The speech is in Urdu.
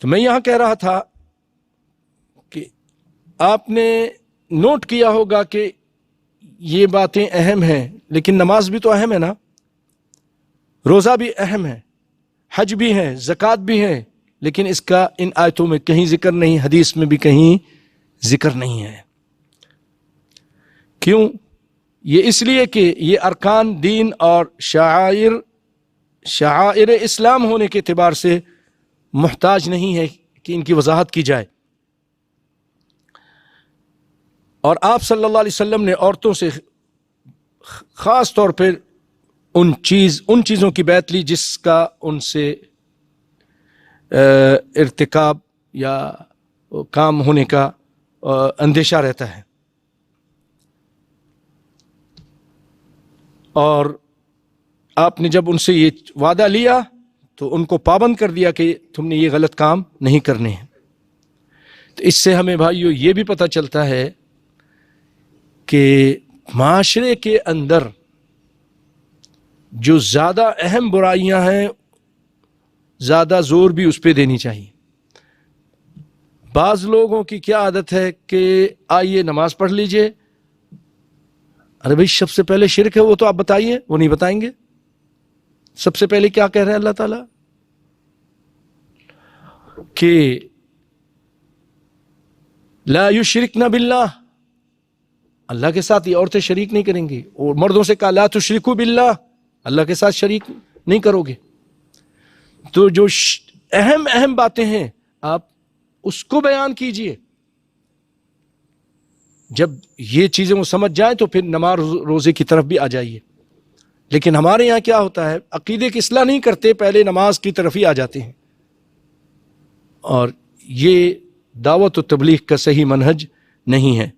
تو میں یہاں کہہ رہا تھا کہ آپ نے نوٹ کیا ہوگا کہ یہ باتیں اہم ہیں، لیکن نماز بھی تو اہم ہے نا، روزہ بھی اہم ہے، حج بھی ہے، زکوٰۃ بھی ہے، لیکن اس کا ان آیتوں میں کہیں ذکر نہیں، حدیث میں بھی کہیں ذکر نہیں ہے۔ کیوں؟ یہ اس لیے کہ یہ ارکان دین اور شعائر اسلام ہونے کے اعتبار سے محتاج نہیں ہے کہ ان کی وضاحت کی جائے۔ اور آپ صلی اللہ علیہ وسلم نے عورتوں سے خاص طور پر ان چیزوں کی بیعت لی جس کا ان سے ارتکاب یا کام ہونے کا اندیشہ رہتا ہے، اور آپ نے جب ان سے یہ وعدہ لیا تو ان کو پابند کر دیا کہ تم نے یہ غلط کام نہیں کرنے ہیں۔ تو اس سے ہمیں بھائیو یہ بھی پتہ چلتا ہے کہ معاشرے کے اندر جو زیادہ اہم برائیاں ہیں زیادہ زور بھی اس پہ دینی چاہیے۔ بعض لوگوں کی کیا عادت ہے کہ آئیے نماز پڑھ لیجئے، ارے بھائی سب سے پہلے شرک ہے وہ تو آپ بتائیے، وہ نہیں بتائیں گے۔ سب سے پہلے کیا کہہ رہے ہیں اللہ تعالیٰ کہ لا یشرکن باللہ، اللہ کے ساتھ یہ عورتیں شریک نہیں کریں گی، اور مردوں سے کہا لا تشرکوا باللہ، اللہ کے ساتھ شریک نہیں کرو گے۔ تو جو اہم باتیں ہیں آپ اس کو بیان کیجئے، جب یہ چیزیں وہ سمجھ جائیں تو پھر نماز روزے کی طرف بھی آ جائیے۔ لیکن ہمارے یہاں کیا ہوتا ہے، عقیدے کی اصلاح نہیں کرتے، پہلے نماز کی طرف ہی آ جاتے ہیں، اور یہ دعوت و تبلیغ کا صحیح منہج نہیں ہے۔